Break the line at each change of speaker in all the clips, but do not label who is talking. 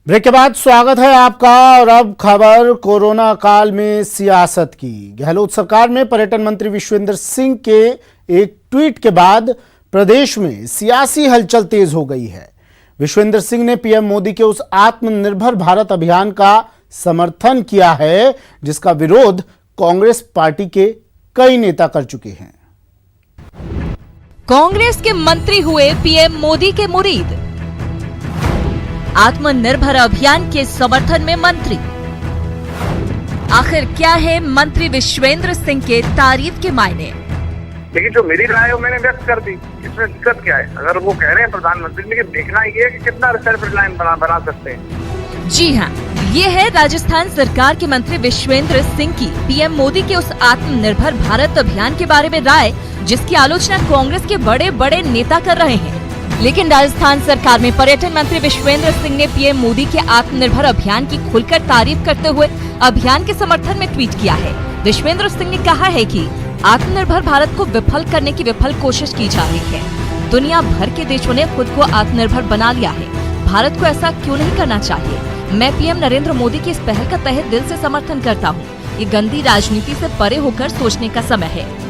Break के बाद स्वागत है आपका। और अब खबर कोरोना काल में सियासत की। गहलोत सरकार में पर्यटन मंत्री विश्वेंद्र सिंह के एक ट्वीट के बाद प्रदेश में सियासी हलचल तेज हो गई है। विश्वेंद्र सिंह ने पीएम मोदी के उस आत्मनिर्भर भारत अभियान का समर्थन किया है जिसका विरोध कांग्रेस पार्टी के कई नेता कर चुके हैं।
कांग्रेस के मंत्री हुए पीएम मोदी के मुरीद। आत्मनिर्भर अभियान के समर्थन में मंत्री। आखिर क्या है मंत्री विश्वेंद्र सिंह के तारीफ के मायने?
लेकिन जो मेरी राय है वो मैंने व्यक्त कर दी। इसमें दिक्कत क्या है? अगर वो कह रहे हैं प्रधानमंत्री, लेकिन देखना ये है कि कितना सेल्फ रिलायंस बना सकते हैं।
जी हाँ, ये है राजस्थान सरकार के मंत्री विश्वेंद्र सिंह की पीएम मोदी के उस आत्मनिर्भर भारत अभियान के बारे में राय, जिसकी आलोचना कांग्रेस के बड़े बड़े नेता कर रहे हैं। लेकिन राजस्थान सरकार में पर्यटन मंत्री विश्वेंद्र सिंह ने पीएम मोदी के आत्मनिर्भर अभियान की खुलकर तारीफ करते हुए अभियान के समर्थन में ट्वीट किया है। विश्वेंद्र सिंह ने कहा है कि आत्मनिर्भर भारत को विफल करने की विफल कोशिश की जा रही है। दुनिया भर के देशों ने खुद को आत्मनिर्भर बना लिया है। भारत को ऐसा क्यों नहीं करना चाहिए? मैं पीएम नरेंद्र मोदी की इस पहल का तहे दिल से समर्थन करता हूँ। ये गंदी राजनीति से परे होकर सोचने का समय है।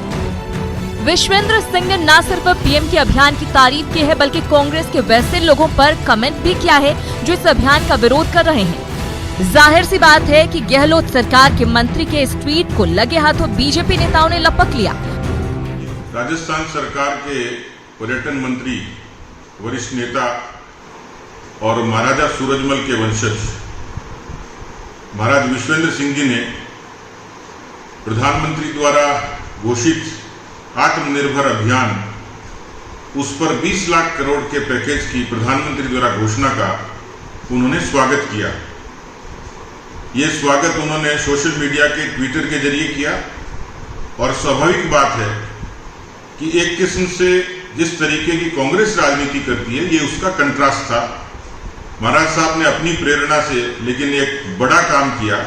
विश्वेंद्र सिंह ने न सिर्फ पीएम के अभियान की तारीफ की है, बल्कि कांग्रेस के वैसे लोगों पर कमेंट भी किया है जो इस अभियान का विरोध कर रहे हैं। जाहिर सी बात है कि गहलोत सरकार के मंत्री के इस ट्वीट को लगे हाथों बीजेपी नेताओं ने लपक लिया।
राजस्थान सरकार के पर्यटन मंत्री, वरिष्ठ नेता और महाराजा सूरजमल के वंशज महाराज विश्वेंद्र सिंह जी ने प्रधानमंत्री द्वारा घोषित आत्मनिर्भर अभियान, उस पर 20 लाख करोड़ के पैकेज की प्रधानमंत्री द्वारा घोषणा का उन्होंने स्वागत किया। ये स्वागत उन्होंने सोशल मीडिया के ट्विटर के जरिए किया और स्वाभाविक बात है कि एक किस्म से जिस तरीके की कांग्रेस राजनीति करती है, ये उसका कंट्रास्ट था। महाराज साहब ने अपनी प्रेरणा से लेकिन एक बड़ा काम किया।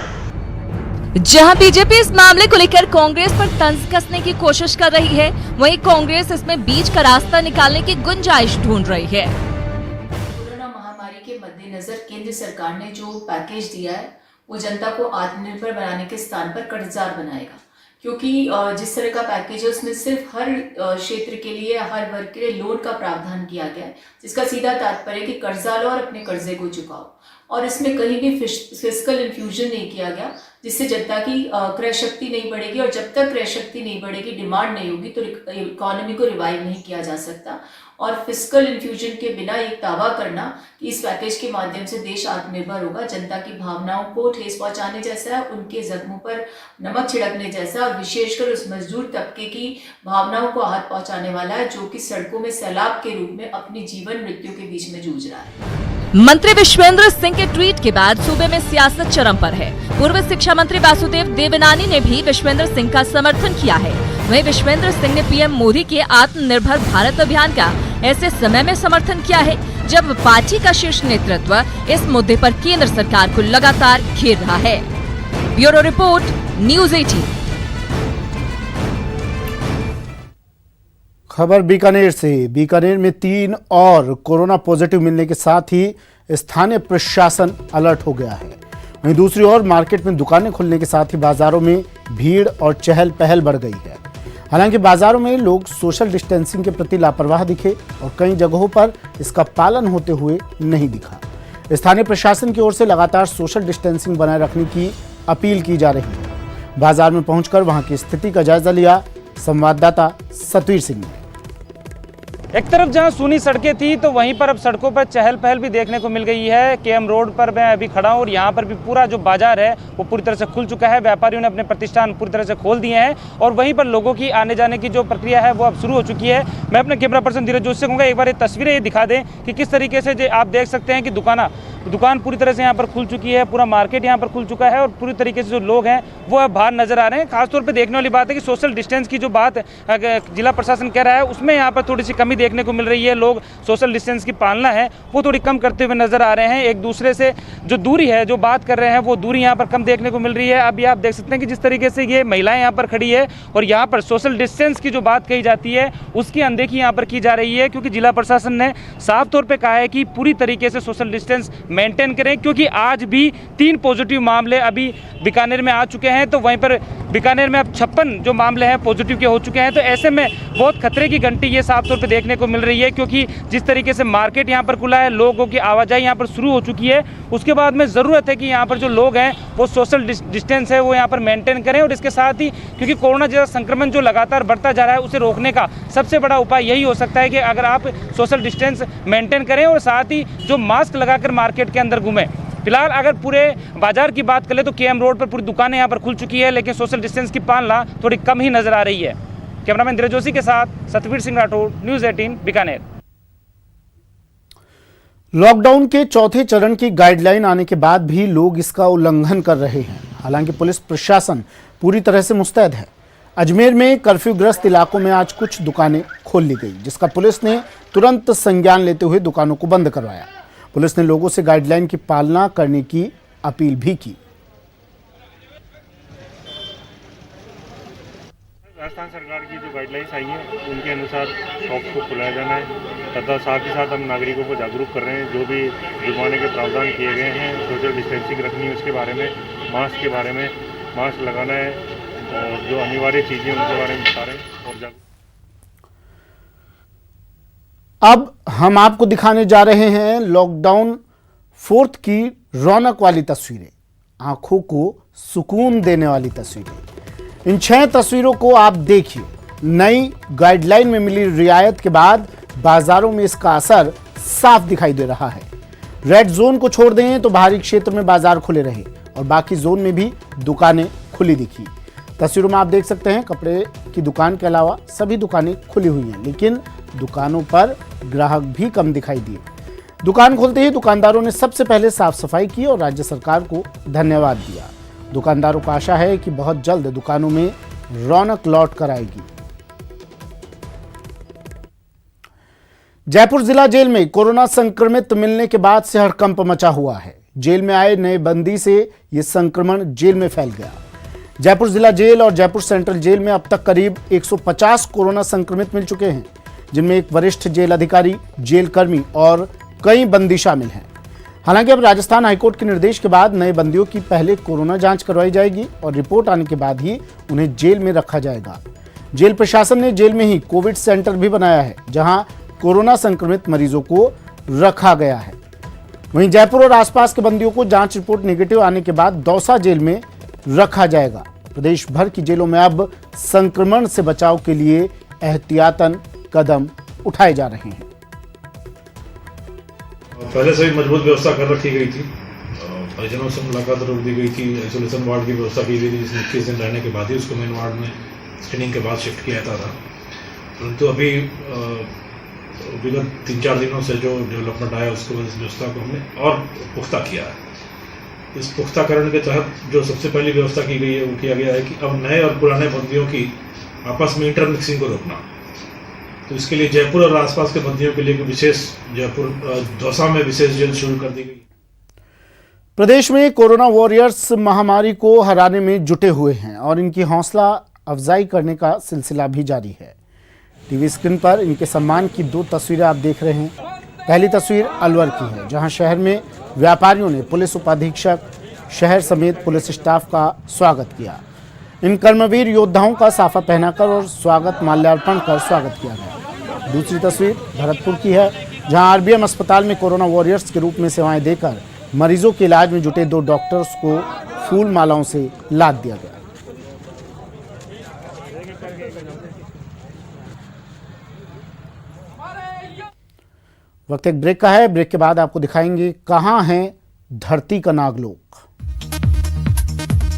जहां बीजेपी इस मामले को लेकर कांग्रेस पर तंज कसने की कोशिश कर रही है, वहीं कांग्रेस इसमें बीच का रास्ता निकालने की गुंजाइश ढूंढ रही है।
कोरोना महामारी के मद्देनजर केंद्र सरकार ने जो पैकेज दिया है वो जनता को आत्मनिर्भर बनाने के स्थान पर कर्जदार बनाएगा, क्योंकि जिस तरह का पैकेज है उसमें सिर्फ हर क्षेत्र के लिए, हर वर्ग के लिए लोन का प्रावधान किया गया है, जिसका सीधा तात्पर्य कि कर्जा लो और अपने कर्जे को चुकाओ। और इसमें कहीं भी फिस्कल इन्फ्यूजन नहीं किया गया, जिससे जनता की क्रय शक्ति नहीं बढ़ेगी। और जब तक क्रय शक्ति नहीं बढ़ेगी, डिमांड नहीं होगी, तो इकोनॉमी को रिवाइव नहीं किया जा सकता। और फिस्कल इन्फ्यूजन के बिना एक दावा करना कि इस पैकेज के माध्यम से देश आत्मनिर्भर होगा, जनता की भावनाओं को ठेस पहुंचाने जैसा है, उनके जख्मों पर नमक छिड़कने जैसा, और विशेषकर उस मजदूर तबके की भावनाओं को आहत पहुंचाने वाला है जो कि सड़कों में सैलाब के रूप में अपनी जीवन मृत्यु के बीच में जूझ रहा है।
मंत्री विश्वेंद्र सिंह के ट्वीट के बाद सूबे में सियासत चरम पर है। पूर्व शिक्षा मंत्री वासुदेव देवनानी ने भी विश्वेंद्र सिंह का समर्थन किया है। वहीं विश्वेंद्र सिंह ने पीएम मोदी के आत्मनिर्भर भारत अभियान का ऐसे समय में समर्थन किया है जब पार्टी का शीर्ष नेतृत्व इस मुद्दे पर केंद्र सरकार को लगातार घेर रहा है। Bureau report, news 18।
खबर बीकानेर से। बीकानेर में 3 और कोरोना पॉजिटिव मिलने के साथ ही स्थानीय प्रशासन अलर्ट हो गया है। वहीं दूसरी ओर मार्केट में दुकानें खुलने के साथ ही बाजारों में भीड़ और चहल पहल बढ़ गई है। हालांकि बाजारों में लोग सोशल डिस्टेंसिंग के प्रति लापरवाह दिखे और कई जगहों पर इसका पालन होते हुए नहीं दिखा। स्थानीय प्रशासन की ओर से लगातार सोशल डिस्टेंसिंग बनाए रखने की अपील की जा रही है। बाजार में पहुंचकर वहां की स्थिति का जायजा लिया संवाददाता सतवीर सिंह ने।
एक तरफ जहां सूनी सड़कें थी तो वहीं पर अब सड़कों पर चहल पहल भी देखने को मिल गई है। केएम रोड पर मैं अभी खड़ा हूं और यहां पर भी पूरा जो बाजार है वो पूरी तरह से खुल चुका है। व्यापारियों ने अपने प्रतिष्ठान पूरी तरह से खोल दिए हैं और वहीं पर लोगों की आने जाने की जो प्रक्रिया है वो अब शुरू हो चुकी है। मैं अपने कैमरा पर्सन धीरज जोशी से कहूँगा एक बार ये तस्वीरें ये दिखा दें कि किस तरीके से आप देख सकते हैं कि दुकान पूरी तरह से यहाँ पर खुल चुकी है। पूरा मार्केट यहाँ पर खुल चुका है और पूरी तरीके से जो लोग हैं वो अब बाहर नजर आ रहे हैं। खासतौर पर देखने वाली बात है कि सोशल डिस्टेंस की जो बात जिला प्रशासन कह रहा है उसमें यहाँ पर थोड़ी सी कमी देखने को मिल रही है। लोग सोशल डिस्टेंस की पालना है वो थोड़ी कम करते हुए नजर आ रहे हैं। एक दूसरे से जो दूरी है, जो बात कर रहे हैं, वो दूरी यहाँ पर कम देखने को मिल रही है। अभी आप देख सकते हैं कि जिस तरीके से ये महिलाएं यहाँ पर खड़ी है और यहाँ पर सोशल डिस्टेंस की जो बात कही जाती है उसकी अनदेखी यहाँ पर की जा रही है, क्योंकि जिला प्रशासन ने साफ तौर पर कहा है कि पूरी तरीके से सोशल डिस्टेंस मेंटेन करें, क्योंकि आज भी 3 पॉजिटिव मामले अभी बीकानेर में आ चुके हैं। तो वहीं पर बीकानेर में अब 56 जो मामले हैं पॉजिटिव के हो चुके हैं। तो ऐसे में बहुत खतरे की घंटी ये साफ तौर पे देखने को मिल रही है, क्योंकि जिस तरीके से मार्केट यहाँ पर खुला है, लोगों की आवाजाही यहाँ पर शुरू हो चुकी है। उसके बाद में ज़रूरत है कि यहाँ पर जो लोग हैं वो सोशल डिस्टेंस है वो यहाँ पर मेंटेन करें। और इसके साथ ही क्योंकि कोरोना जैसा संक्रमण जो लगातार बढ़ता जा रहा है, उसे रोकने का सबसे बड़ा उपाय यही हो सकता है कि अगर आप सोशल डिस्टेंस मेंटेन करें और साथ ही जो मास्क लगाकर मार्केट के अंदर घूमें। फिलहाल अगर पूरे बाजार की बात करें तो केएम रोड पर पूरी दुकानें यहाँ पर खुल चुकी है, लेकिन सोशल डिस्टेंस की पालना थोड़ी कम ही नजर आ रही है। कैमरामैन धीरज जोशी के साथ सतवीर सिंह राठौड़, न्यूज़ 18 बीकानेर।
लॉकडाउन के चौथे चरण की गाइडलाइन आने के बाद भी लोग इसका उल्लंघन कर रहे हैं। हालांकि पुलिस प्रशासन पूरी तरह से मुस्तैद है। अजमेर में कर्फ्यूग्रस्त इलाकों में आज कुछ दुकानें खोल ली गई, जिसका पुलिस ने तुरंत संज्ञान लेते हुए दुकानों को बंद करवाया। पुलिस ने लोगों से गाइडलाइन की पालना करने की अपील भी की।
राजस्थान सरकार की जो गाइडलाइंस आई हैं उनके अनुसार शॉप को खुलाया जाना है, तथा साथ ही साथ हम नागरिकों को जागरूक कर रहे हैं। जो भी जुर्माने के प्रावधान किए गए हैं, सोशल डिस्टेंसिंग रखनी है उसके बारे में, मास्क के बारे में, मास्क लगाना है और जो अनिवार्य चीज़ें उनके बारे में बता रहे हैं और जागरूक।
अब हम आपको दिखाने जा रहे हैं लॉकडाउन 4th की रौनक वाली तस्वीरें, आंखों को सुकून देने वाली तस्वीरें। इन 6 तस्वीरों को आप देखिए। नई गाइडलाइन में मिली रियायत के बाद बाजारों में इसका असर साफ दिखाई दे रहा है। रेड जोन को छोड़ दें तो बाहरी क्षेत्र में बाजार खुले रहे और बाकी जोन में भी दुकानें खुली दिखी। तस्वीरों में आप देख सकते हैं कपड़े की दुकान के अलावा सभी दुकानें खुली हुई हैं, लेकिन दुकानों पर ग्राहक भी कम दिखाई दिए। दुकान खोलते ही दुकानदारों ने सबसे पहले साफ सफाई की और राज्य सरकार को धन्यवाद दिया। दुकानदारों को आशा है कि बहुत जल्द दुकानों में रौनक लौट कर आएगी। जयपुर जिला जेल में कोरोना संक्रमित मिलने के बाद से हड़कंप मचा हुआ है। जेल में आए नए बंदी से यह संक्रमण जेल में फैल गया। जयपुर जिला जेल और जयपुर सेंट्रल जेल में अब तक करीब 150 कोरोना संक्रमित मिल चुके हैं, जिनमें एक वरिष्ठ जेल अधिकारी, जेल कर्मी और कई बंदी शामिल हैं। हालांकि अब राजस्थान हाईकोर्ट के निर्देश के बाद नए बंदियों की पहले कोरोना जांच करवाई जाएगी और रिपोर्ट आने के बाद ही उन्हें जेल में रखा जाएगा। जेल प्रशासन ने जेल में ही कोविड सेंटर भी बनाया है, जहां कोरोना संक्रमित मरीजों को रखा गया है। वहीं जयपुर और आसपास के बंदियों को जांच रिपोर्ट नेगेटिव आने के बाद दौसा जेल में रखा जाएगा। प्रदेश भर की जेलों में अब संक्रमण से बचाव के लिए एहतियातन कदम उठाए जा रहे हैं।
पहले से ही मजबूत व्यवस्था कर रखी गई थी, परिजनों से मुलाकात रोक दी गई थी, आइसोलेशन वार्ड की व्यवस्था की गई थी, जिसमें 21 दिन रहने के बाद ही उसको मेन वार्ड में स्क्रीनिंग के बाद शिफ्ट किया जाता था। परंतु अभी विगत 3-4 दिनों से जो डेवलपमेंट आया उसकी वजह से व्यवस्था को हमने और पुख्ता किया है। इस पुख्ताकरण के तहत जो सबसे पहली व्यवस्था की गई है वो किया गया है कि अब नए और पुराने बंदियों की आपस में इंटरमिक्सिंग को रोकना। तो इसके लिए जयपुर और आसपास के बंदियों के लिए विशेष जयपुर दौसा में विशेष जेल शुरू कर दी गई।
प्रदेश में कोरोना वॉरियर्स महामारी को हराने में जुटे हुए हैं और इनकी हौसला अफजाई करने का सिलसिला भी जारी है। टीवी स्क्रीन पर इनके सम्मान की 2 तस्वीरें आप देख रहे हैं। पहली तस्वीर अलवर की है, जहां शहर में व्यापारियों ने पुलिस उपाधीक्षक, शहर समेत पुलिस स्टाफ का स्वागत किया। इन कर्मवीर योद्धाओं का साफा पहनाकर और स्वागत माल्यार्पण कर स्वागत किया गया। दूसरी तस्वीर भरतपुर की है, जहां आरबीएम अस्पताल में कोरोना वॉरियर्स के रूप में सेवाएं देकर मरीजों के इलाज में जुटे 2 डॉक्टर्स को फूल मालाओं से लाद दिया गया। वक्त एक ब्रेक का है। ब्रेक के बाद आपको दिखाएंगे कहां है धरती का नागलोक।